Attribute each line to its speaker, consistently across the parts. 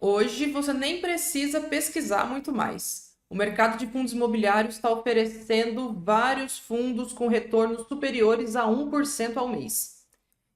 Speaker 1: Hoje você nem precisa pesquisar muito mais. O mercado de fundos imobiliários está oferecendo vários fundos com retornos superiores a 1% ao mês.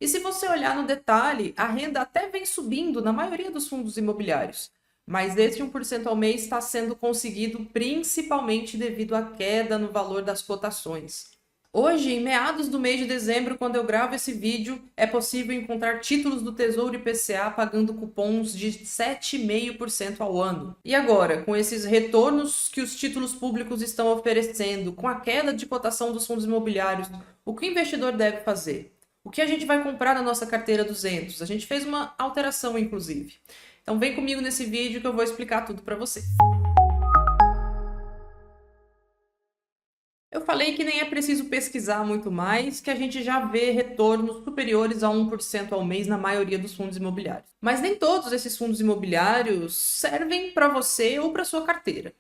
Speaker 1: E se você olhar no detalhe, a renda até vem subindo na maioria dos fundos imobiliários, mas esse 1% ao mês está sendo conseguido principalmente devido à queda no valor das cotações. Hoje, em meados do mês de dezembro, quando eu gravo esse vídeo, é possível encontrar títulos do Tesouro IPCA pagando cupons de 7,5% ao ano. E agora, com esses retornos que os títulos públicos estão oferecendo, com a queda de cotação dos fundos imobiliários, o que o investidor deve fazer? O que a gente vai comprar na nossa carteira 200? A gente fez uma alteração, inclusive. Então vem comigo nesse vídeo que eu vou explicar tudo para você. Eu falei que nem é preciso pesquisar muito mais, que a gente já vê retornos superiores a 1% ao mês na maioria dos fundos imobiliários. Mas nem todos esses fundos imobiliários servem para você ou para sua carteira.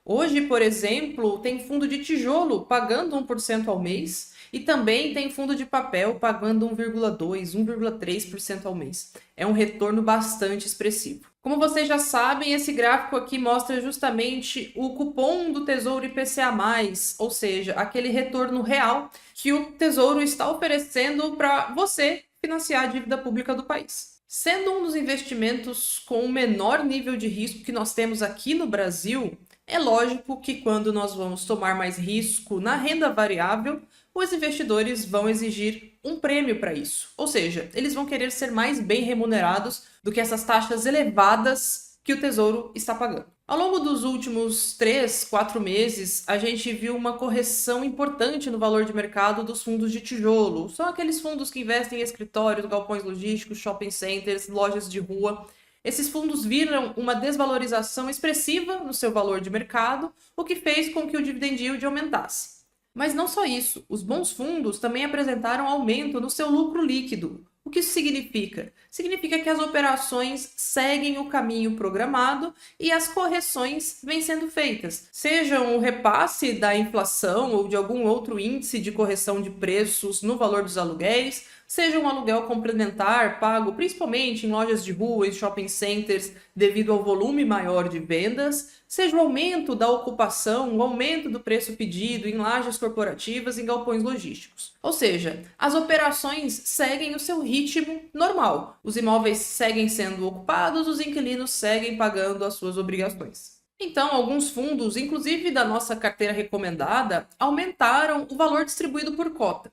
Speaker 1: Hoje, por exemplo, tem fundo de tijolo pagando 1% ao mês e também tem fundo de papel pagando 1,2%, 1,3% ao mês. É um retorno bastante expressivo. Como vocês já sabem, esse gráfico aqui mostra justamente o cupom do Tesouro IPCA+, ou seja, aquele retorno real que o Tesouro está oferecendo para você financiar a dívida pública do país. Sendo um dos investimentos com o menor nível de risco que nós temos aqui no Brasil, é lógico que quando nós vamos tomar mais risco na renda variável, os investidores vão exigir um prêmio para isso. Ou seja, eles vão querer ser mais bem remunerados do que essas taxas elevadas que o Tesouro está pagando. Ao longo dos últimos 3, 4 meses, a gente viu uma correção importante no valor de mercado dos fundos de tijolo. São aqueles fundos que investem em escritórios, galpões logísticos, shopping centers, lojas de rua. Esses fundos viram uma desvalorização expressiva no seu valor de mercado, o que fez com que o dividend yield aumentasse. Mas não só isso, os bons fundos também apresentaram aumento no seu lucro líquido. O que isso significa? Significa que as operações seguem o caminho programado e as correções vêm sendo feitas, sejam o repasse da inflação ou de algum outro índice de correção de preços no valor dos aluguéis, seja um aluguel complementar pago principalmente em lojas de rua e shopping centers devido ao volume maior de vendas, seja o aumento da ocupação, o aumento do preço pedido em lajes corporativas e galpões logísticos. Ou seja, as operações seguem o seu ritmo normal. Os imóveis seguem sendo ocupados, os inquilinos seguem pagando as suas obrigações. Então, alguns fundos, inclusive da nossa carteira recomendada, aumentaram o valor distribuído por cota.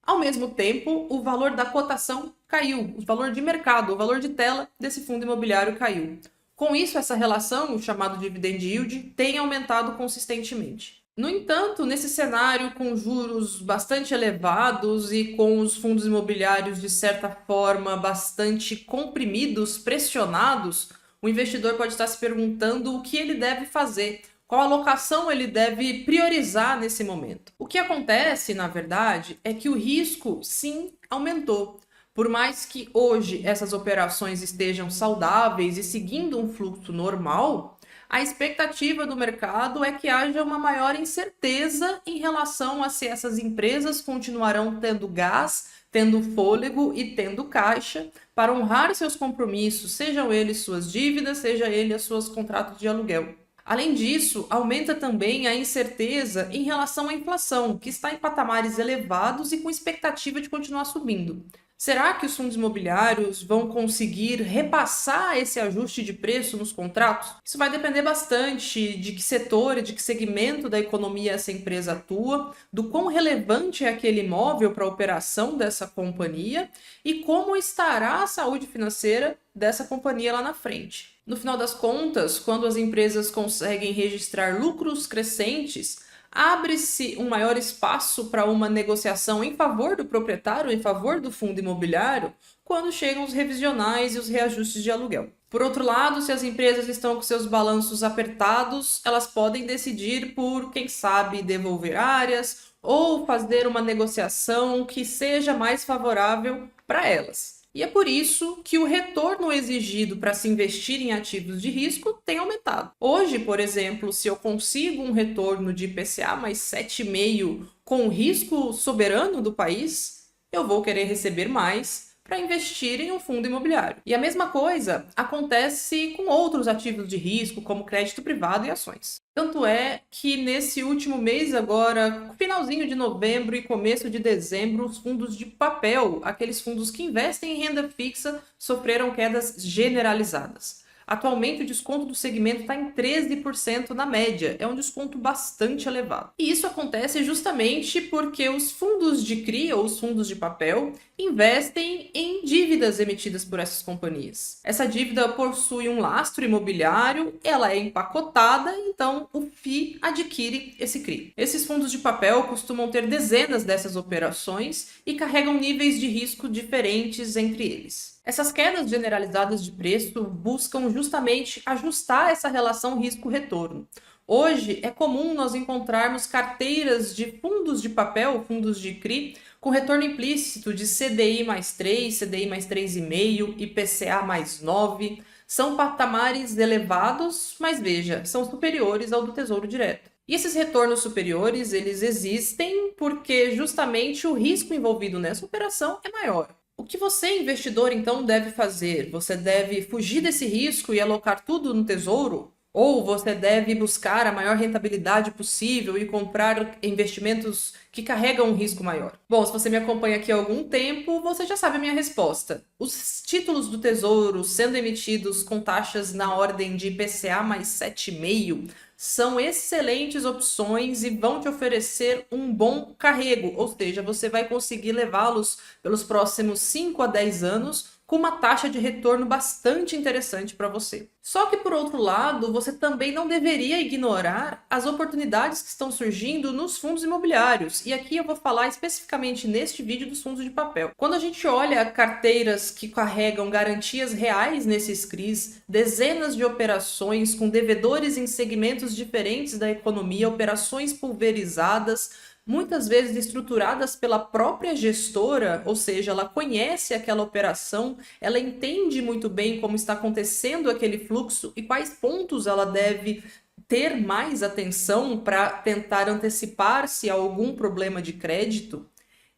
Speaker 1: Ao mesmo tempo, o valor da cotação caiu, o valor de mercado, o valor de tela desse fundo imobiliário caiu. Com isso, essa relação, o chamado dividend yield, tem aumentado consistentemente. No entanto, nesse cenário com juros bastante elevados e com os fundos imobiliários, de certa forma, bastante comprimidos, pressionados, o investidor pode estar se perguntando o que ele deve fazer, qual alocação ele deve priorizar nesse momento. O que acontece, na verdade, é que o risco, sim, aumentou. Por mais que hoje essas operações estejam saudáveis e seguindo um fluxo normal, a expectativa do mercado é que haja uma maior incerteza em relação a se essas empresas continuarão tendo gás, tendo fôlego e tendo caixa para honrar seus compromissos, sejam eles suas dívidas, seja eles seus contratos de aluguel. Além disso, aumenta também a incerteza em relação à inflação, que está em patamares elevados e com expectativa de continuar subindo. Será que os fundos imobiliários vão conseguir repassar esse ajuste de preço nos contratos? Isso vai depender bastante de que setor e de que segmento da economia essa empresa atua, do quão relevante é aquele imóvel para a operação dessa companhia e como estará a saúde financeira dessa companhia lá na frente. No final das contas, quando as empresas conseguem registrar lucros crescentes, abre-se um maior espaço para uma negociação em favor do proprietário, em favor do fundo imobiliário, quando chegam os revisionais e os reajustes de aluguel. Por outro lado, se as empresas estão com seus balanços apertados, elas podem decidir por, quem sabe, devolver áreas ou fazer uma negociação que seja mais favorável para elas. E é por isso que o retorno exigido para se investir em ativos de risco tem aumentado. Hoje, por exemplo, se eu consigo um retorno de IPCA mais 7,5% com o risco soberano do país, eu vou querer receber mais, para investir em um fundo imobiliário. E a mesma coisa acontece com outros ativos de risco, como crédito privado e ações. Tanto é que nesse último mês agora, finalzinho de novembro e começo de dezembro, os fundos de papel, aqueles fundos que investem em renda fixa, sofreram quedas generalizadas. Atualmente, o desconto do segmento está em 13% na média, é um desconto bastante elevado. E isso acontece justamente porque os fundos de CRI, ou os fundos de papel, investem em dívidas emitidas por essas companhias. Essa dívida possui um lastro imobiliário, ela é empacotada, então o FII adquire esse CRI. Esses fundos de papel costumam ter dezenas dessas operações e carregam níveis de risco diferentes entre eles. Essas quedas generalizadas de preço buscam justamente ajustar essa relação risco-retorno. Hoje é comum nós encontrarmos carteiras de fundos de papel, fundos de CRI, com retorno implícito de CDI mais 3, CDI mais 3,5, IPCA mais 9. São patamares elevados, mas veja, são superiores ao do Tesouro Direto. E esses retornos superiores, eles existem porque justamente o risco envolvido nessa operação é maior. O que você, investidor, então deve fazer? Você deve fugir desse risco e alocar tudo no tesouro? Ou você deve buscar a maior rentabilidade possível e comprar investimentos que carregam um risco maior? Bom, se você me acompanha aqui há algum tempo, você já sabe a minha resposta. Os títulos do Tesouro sendo emitidos com taxas na ordem de IPCA mais 7,5 são excelentes opções e vão te oferecer um bom carrego, ou seja, você vai conseguir levá-los pelos próximos 5 a 10 anos com uma taxa de retorno bastante interessante para você. Só que, por outro lado, você também não deveria ignorar as oportunidades que estão surgindo nos fundos imobiliários. E aqui eu vou falar especificamente neste vídeo dos fundos de papel. Quando a gente olha carteiras que carregam garantias reais nesses CRIs, dezenas de operações com devedores em segmentos diferentes da economia, operações pulverizadas, muitas vezes estruturadas pela própria gestora, ou seja, ela conhece aquela operação, ela entende muito bem como está acontecendo aquele fluxo e quais pontos ela deve ter mais atenção para tentar antecipar-se a algum problema de crédito.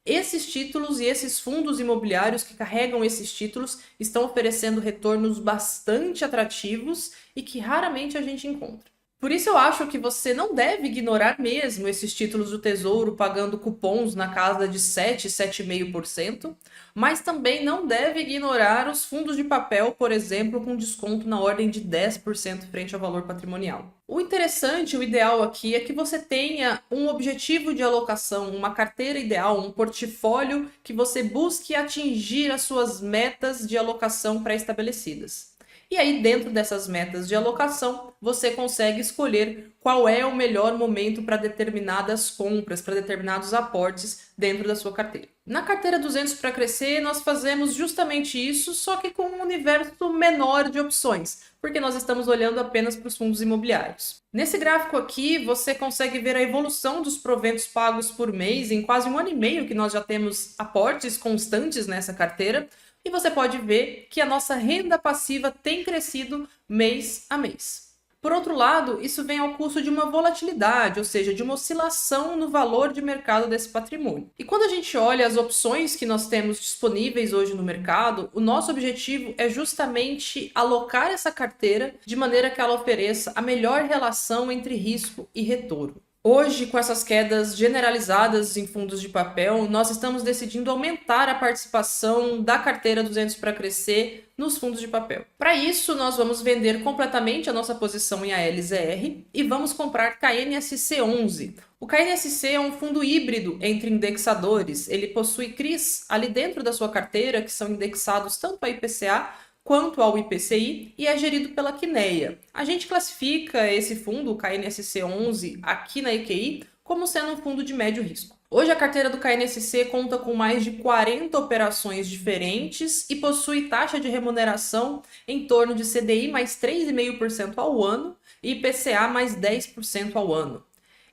Speaker 1: Esses títulos e esses fundos imobiliários que carregam esses títulos estão oferecendo retornos bastante atrativos e que raramente a gente encontra. Por isso eu acho que você não deve ignorar mesmo esses títulos do Tesouro pagando cupons na casa de 7, 7,5%, mas também não deve ignorar os fundos de papel, por exemplo, com desconto na ordem de 10% frente ao valor patrimonial. O interessante, o ideal aqui é que você tenha um objetivo de alocação, uma carteira ideal, um portfólio que você busque atingir as suas metas de alocação pré-estabelecidas. E aí, dentro dessas metas de alocação, você consegue escolher qual é o melhor momento para determinadas compras, para determinados aportes dentro da sua carteira. Na carteira 200 para crescer, nós fazemos justamente isso, só que com um universo menor de opções, porque nós estamos olhando apenas para os fundos imobiliários. Nesse gráfico aqui, você consegue ver a evolução dos proventos pagos por mês em quase 1 ano e meio que nós já temos aportes constantes nessa carteira. E você pode ver que a nossa renda passiva tem crescido mês a mês. Por outro lado, isso vem ao custo de uma volatilidade, ou seja, de uma oscilação no valor de mercado desse patrimônio. E quando a gente olha as opções que nós temos disponíveis hoje no mercado, o nosso objetivo é justamente alocar essa carteira de maneira que ela ofereça a melhor relação entre risco e retorno. Hoje, com essas quedas generalizadas em fundos de papel, nós estamos decidindo aumentar a participação da carteira 200 para crescer nos fundos de papel. Para isso, nós vamos vender completamente a nossa posição em ALZR e vamos comprar KNSC11. O KNSC é um fundo híbrido entre indexadores. Ele possui CRIs ali dentro da sua carteira, que são indexados tanto a IPCA quanto ao IPCI e é gerido pela Quineia. A gente classifica esse fundo, o KNSC11, aqui na EQI, como sendo um fundo de médio risco. Hoje a carteira do KNSC conta com mais de 40 operações diferentes e possui taxa de remuneração em torno de CDI mais 3,5% ao ano e IPCA mais 10% ao ano.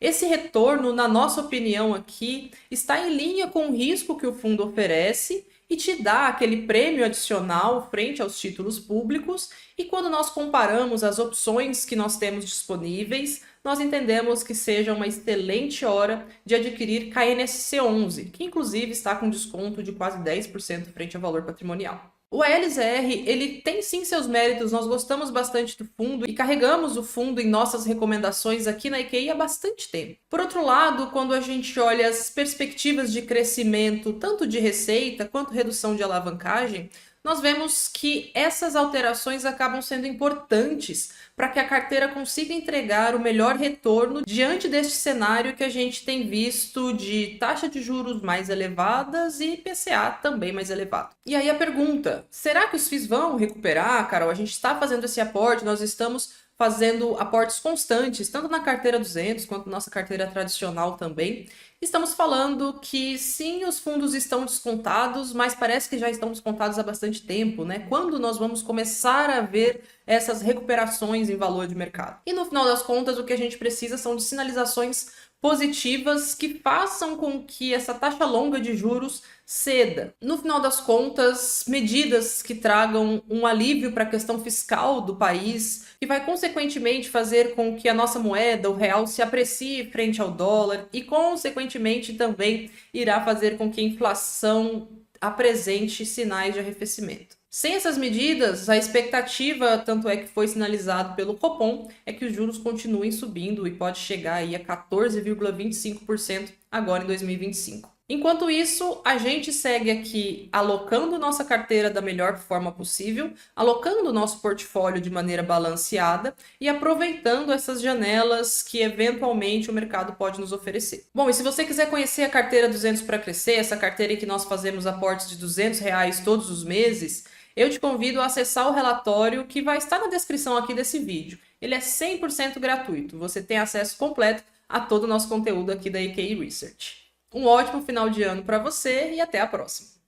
Speaker 1: Esse retorno, na nossa opinião aqui, está em linha com o risco que o fundo oferece e te dá aquele prêmio adicional frente aos títulos públicos, e quando nós comparamos as opções que nós temos disponíveis, nós entendemos que seja uma excelente hora de adquirir KNSC 11, que inclusive está com desconto de quase 10% frente ao valor patrimonial. O ALZR, ele tem sim seus méritos, nós gostamos bastante do fundo e carregamos o fundo em nossas recomendações aqui na EQI há bastante tempo. Por outro lado, quando a gente olha as perspectivas de crescimento, tanto de receita quanto redução de alavancagem, nós vemos que essas alterações acabam sendo importantes para que a carteira consiga entregar o melhor retorno diante deste cenário que a gente tem visto de taxa de juros mais elevadas e IPCA também mais elevado. E aí a pergunta, será que os FIIs vão recuperar, Carol? A gente está fazendo esse aporte, nós estamos fazendo aportes constantes, tanto na carteira 200 quanto na nossa carteira tradicional também. Estamos falando que sim, os fundos estão descontados, mas parece que já estão descontados há bastante tempo, né? Quando nós vamos começar a ver essas recuperações em valor de mercado? E no final das contas, o que a gente precisa são de sinalizações positivas que façam com que essa taxa longa de juros ceda. No final das contas, medidas que tragam um alívio para a questão fiscal do país, que vai consequentemente fazer com que a nossa moeda, o real, se aprecie frente ao dólar e consequentemente também irá fazer com que a inflação apresente sinais de arrefecimento. Sem essas medidas, a expectativa, tanto é que foi sinalizado pelo Copom, é que os juros continuem subindo e pode chegar aí a 14,25% agora em 2025. Enquanto isso, a gente segue aqui alocando nossa carteira da melhor forma possível, alocando nosso portfólio de maneira balanceada e aproveitando essas janelas que eventualmente o mercado pode nos oferecer. Bom, e se você quiser conhecer a carteira 200 para crescer, essa carteira em que nós fazemos aportes de R$ 200 todos os meses, eu te convido a acessar o relatório que vai estar na descrição aqui desse vídeo. Ele é 100% gratuito, você tem acesso completo a todo o nosso conteúdo aqui da EQI Research. Um ótimo final de ano para você e até a próxima!